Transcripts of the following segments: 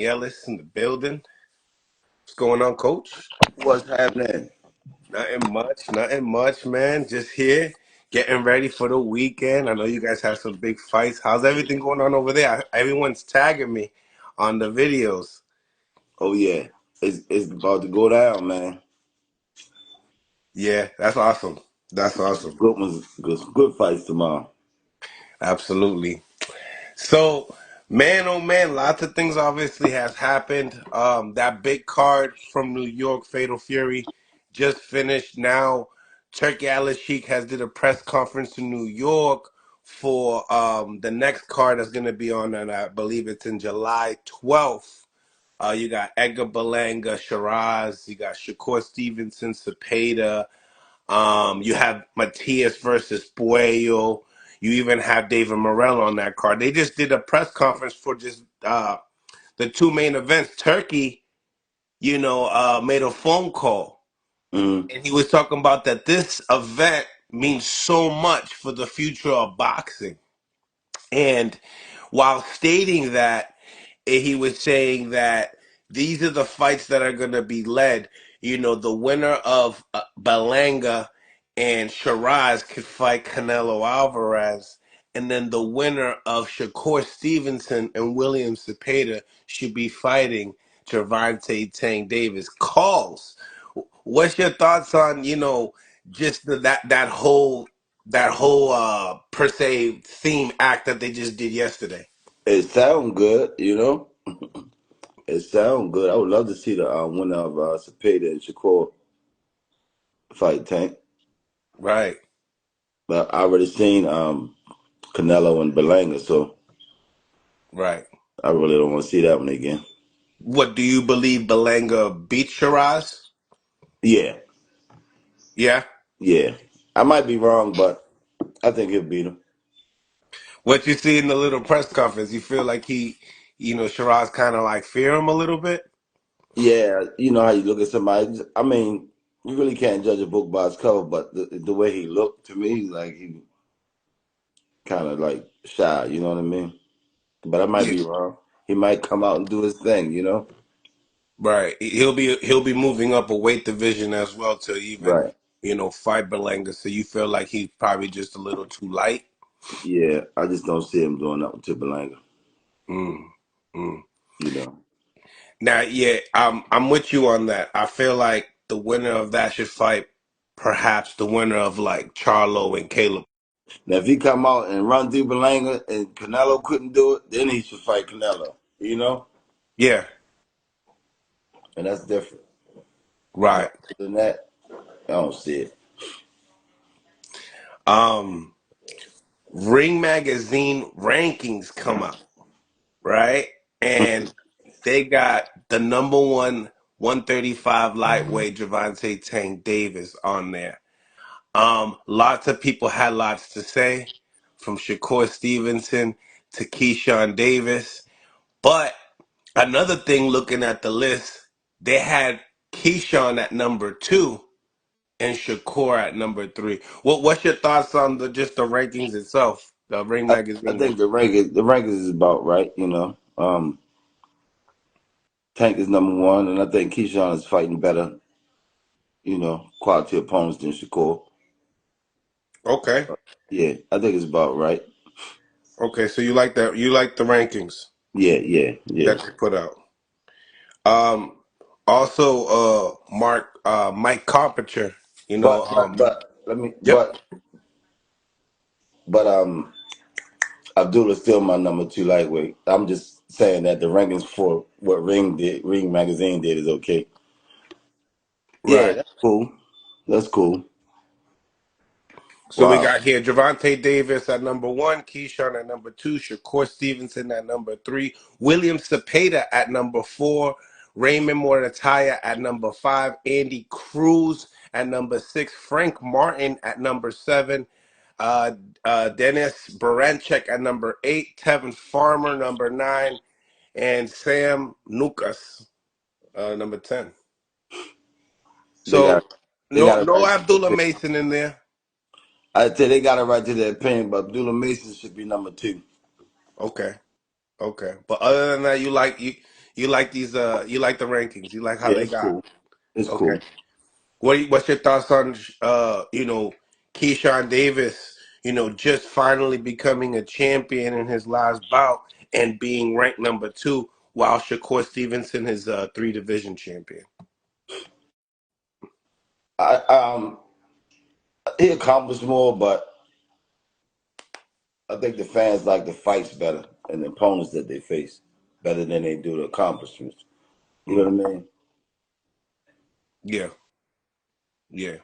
Ellis in the building. What's going on, Coach? What's happening? Nothing much, man. Just here, getting ready for the weekend. I know you guys have some big fights. How's everything going on over there? Everyone's tagging me on the videos. Oh yeah, it's about to go down, man. Yeah, that's awesome. That's awesome. Good ones, good fights tomorrow. Absolutely. So, man, oh man, lots of things obviously has happened. That big card from New York, Fatal Fury, just finished. Now, Turkey Al Sheikh has did a press conference in New York for the next card that's going to be on, and I believe it's in July 12th. You got Edgar Berlenga, Shiraz, you got Shakur Stevenson, Sepeda, you have Matias versus Puello. You even have David Morrell on that card. They just did a press conference for just the two main events. Turkey, made a phone call, Mm. and he was talking about that this event means so much for the future of boxing. And while stating that, he was saying that these are the fights that are going to be led. The winner of Berlanga and Shiraz could fight Canelo Alvarez, and then the winner of Shakur Stevenson and William Zepeda should be fighting Gervonta Tank Davis. Calls. What's your thoughts on just that whole per se theme act that they just did yesterday? It sound good, you know. It sound good. I would love to see the winner of Sepeda and Shakur fight Tank, Right. but I already seen Canelo and Berlanga, so Right. I really don't want to see that one again. What do you believe Belanga beat Shiraz? Yeah, Yeah. yeah. I might be wrong, but I think he'll beat him. What you see in the little press conference, you feel like Shiraz kind of like fear him a little bit? Yeah, you know how you look at somebody. I mean, you really can't judge a book by its cover, but the way he looked to me, like he kind of like shy. You know what I mean? But I might Yeah. be wrong. He might come out and do his thing. You know? Right. He'll be moving up a weight division as well to even, Right. fight Belanga. So you feel like he's probably just a little too light? Yeah. I just don't see him doing that with Berlanga. Mm. Mm. You know. Now, yeah, I'm with you on that. I feel like the winner of that should fight perhaps the winner of like Charlo and Caleb. Now, if he come out and run through Berlanga and Canelo couldn't do it, then he should fight Canelo. You know, Yeah. and that's different. But Right. other than that, I don't see it. Um, Ring Magazine rankings come out, right? And they got the number one 135 lightweight Gervonta Tank Davis on there. Lots of people had lots to say, from Shakur Stevenson to Keyshawn Davis. But another thing, looking at the list, they had Keyshawn at number two and Shakur at number three. What's your thoughts on just the rankings itself, the Ring I Magazine think ranking? the rankings is about right. You know, Tank is number one, and I think Keyshawn is fighting better. You know, quality opponents than Shakur. Okay, Yeah, I think it's about right. okay. So you like that? You like the rankings Yeah, yeah, yeah. that they put out? Um, Also, Mike Carpenter. You know, But let me yep, but Abdullah's still my number two lightweight. I'm just saying that the rankings for what Ring Magazine did is okay. Yeah, right. that's cool. That's cool. So we Wow. got here Javante Davis at number one, Keyshawn at number two, Shakur Stevenson at number three, William Sepeda at number four, Raymond Morataya at number five, Andy Cruz at number six, Frank Martin at number seven, uh, Dennis Baranchek at number eight, Tevin Farmer number nine, and Sam Nukas number 10. They got So they no got it no right. Abdullah Mason in there. I'd say they got it right to their opinion, but Abdullah Mason should be number two. Okay. Okay, but other than that, You like these? You like the rankings? You like how Yeah, they it's got? cool. It's Okay. cool. What's your thoughts on Keyshawn Davis, just finally becoming a champion in his last bout and being ranked number two, while Shakur Stevenson is a three division champion. I He accomplished more, but I think the fans like the fights better and the opponents that they face better than they do the accomplishments. You know Mm, what I mean? yeah, yeah.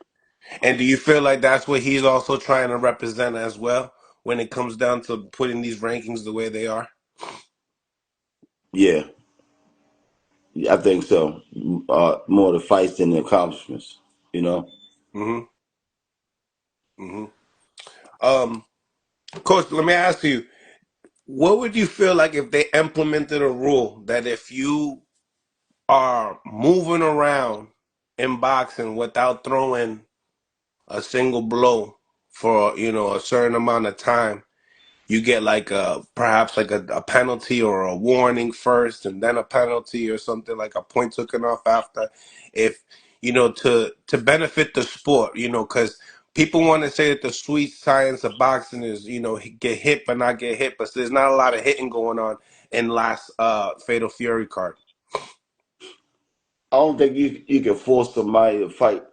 And do you feel like that's what he's also trying to represent as well when it comes down to putting these rankings the way they are? Yeah, I think so. More the fights than the accomplishments. You know. Hmm. Hmm. Um, Coach, let me ask you, what would you feel like if they implemented a rule that if you are moving around in boxing without throwing a single blow for a certain amount of time, you get like a perhaps like a penalty or a warning first and then a penalty or something, like a point taken off after, if to benefit the sport, because people want to say that the sweet science of boxing is get hit but not get hit, but there's not a lot of hitting going on in last Fatal Fury card. I don't think you can force somebody to fight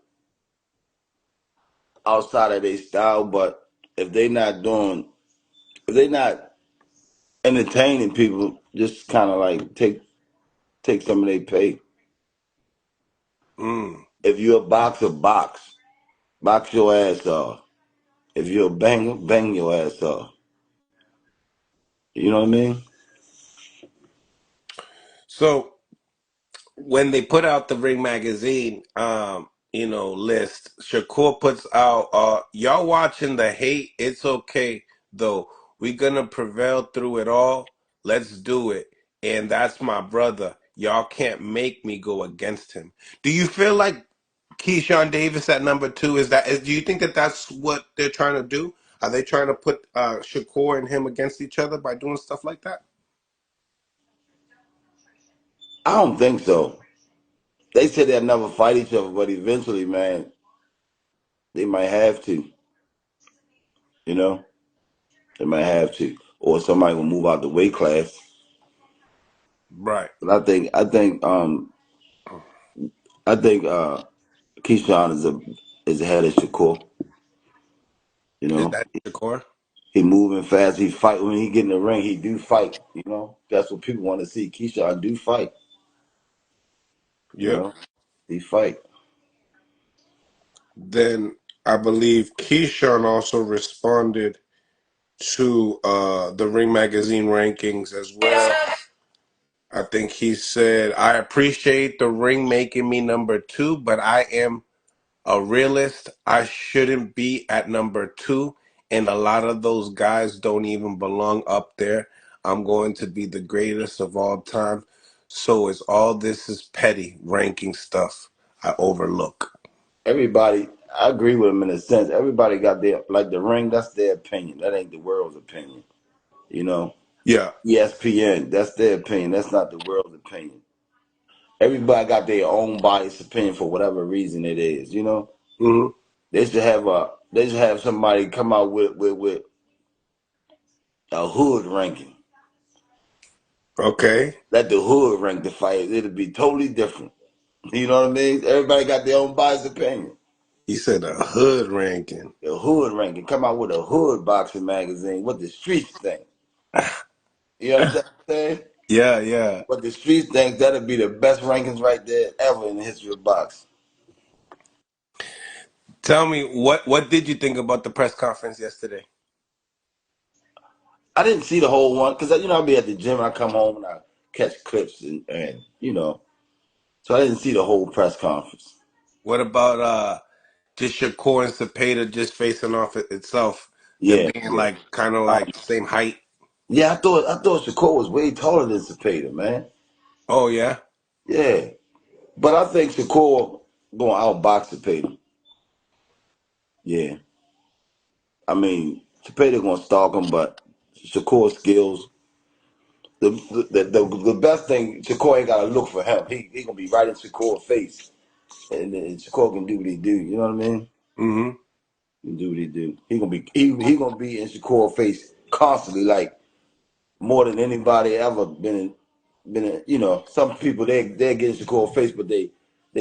outside of their style, but if they not doing, if they not entertaining people, just kind of like take some of their pay. Mm. If you're a boxer, box your ass off. If you're a banger, bang your ass off. You know what I mean? So when they put out the Ring magazine, list, Shakur puts out, y'all watching the hate, it's okay though. We're gonna prevail through it all. Let's do it. And that's my brother. Y'all can't make me go against him. Do you feel like Keyshawn Davis at number two do you think that that's what they're trying to do? Are they trying to put Shakur and him against each other by doing stuff like that? I don't think so. They said they'll never fight each other, but eventually, man, they might have to. You know, they might have to, or somebody will move out the weight class. Right. But I think Keyshawn is ahead of Shakur. You Is know, that Shakur? he moving fast. He fight when he get in the ring. He do fight. You know, that's what people want to see. Keyshawn do fight. You Yep. know, he fight. Then I believe Keyshawn also responded to the Ring Magazine rankings as well. I think he said, I appreciate the Ring making me number two, but I am a realist. I shouldn't be at number two, and a lot of those guys don't even belong up there. I'm going to be the greatest of all time. So it's all this is petty ranking stuff I overlook. Everybody, I agree with him in a sense. Everybody got their like the ring. That's their opinion. That ain't the world's opinion. You know, Yeah. ESPN. That's their opinion. That's not the world's opinion. Everybody got their own biased opinion for whatever reason it is. You know, Hmm. they should have somebody come out with a hood ranking. Okay. Let the hood rank the fight. It'll be totally different. You know what I mean? Everybody got their own biased opinion. He said a hood ranking. The hood ranking. Come out with a hood boxing magazine. What the streets think. You understand what I'm saying? Yeah, yeah. What the streets think, that'll be the best rankings right there ever in the history of boxing. Tell me what did you think about the press conference yesterday? I didn't see the whole one because I'll be at the gym. I come home and I catch clips and so I didn't see the whole press conference. What about just Shakur and Sepeda just facing off itself, them Yeah, being yeah, like kind of um, like same height? yeah. I thought Shakur was way taller than Zepeda, man. Oh yeah. Yeah, but I think Shakur gonna outbox Zepeda. Yeah, I mean Zepeda gonna stalk him, but Shakur's skills the best thing, Shakur ain't got to look for him. He gonna be right in Shakur's face, and then Shakur can do what he do. You know what I mean? Mm-hmm. He can do what he do. He gonna be in Shakur's face constantly, like more than anybody ever been in. You know, some people they get in Shakur's face, but they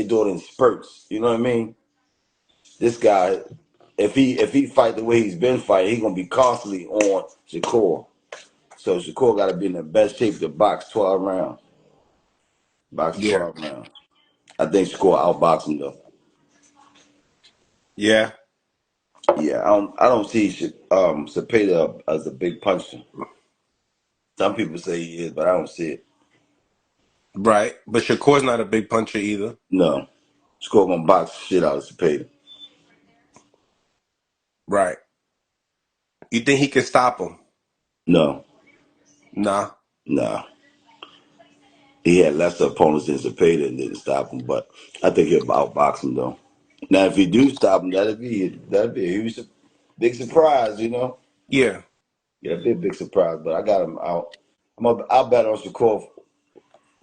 do it in spurts. You know what I mean? This guy, if he fight the way he's been fighting, he gonna be constantly on Shakur. So Shakur got to be in the best shape to box 12 rounds. Box Yeah. 12 rounds. I think Shakur outbox him though. Yeah. Yeah, I don't see Zepeda as a big puncher. Some people say he is, but I don't see it. Right. But Shakur's not a big puncher either. No, Shakur gonna box the shit out of Zepeda. Right. You think he can stop him? No, Nah. no. He had lesser opponents than Zepeda and didn't stop him, but I think he'll outbox him though. Now, if he do stop him, that'd be a huge, big surprise, you know. Yeah. Yeah, that'd be a big surprise. But I got him out. I'll bet on Shakur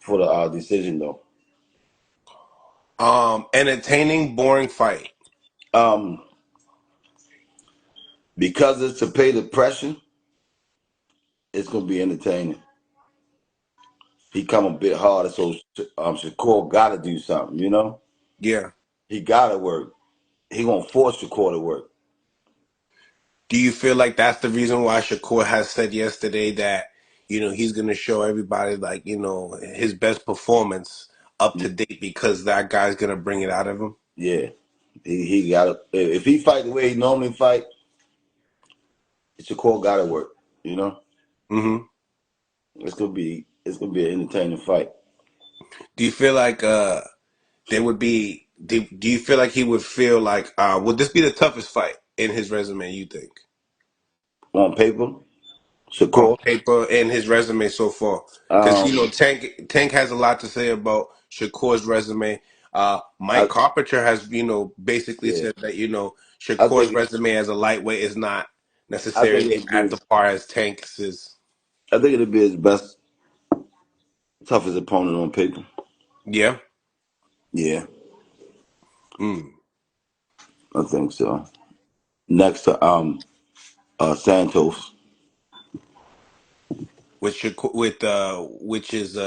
for the decision though. Entertaining, boring fight. Um, because it's Zepeda pressure, it's gonna be entertaining. He come a bit harder, so Shakur got to do something. You know, Yeah. he got to work. He gonna force Shakur to work. Do you feel like that's the reason why Shakur has said yesterday that, he's going to show everybody, like, his best performance up to date because that guy's going to bring it out of him? Yeah, he got to. If he fight the way he normally fight, Shakur got to work. You know, Hmm. it's gonna be an entertaining fight Do you feel like there would be, do you feel like he would feel like, would this be the toughest fight in his resume, you think? on paper. On Shakur, paper and his resume so far, because um, Tank has a lot to say about Shakur's resume. Mike I Carpenter has basically yeah, said that I Shakur's think resume as a lightweight is not I think necessarily it'll at be the par as Tank's is. I think it'll be his best toughest opponent on paper. Yeah. Yeah, Mm. I think so. Next to Santos. With Shakur, which is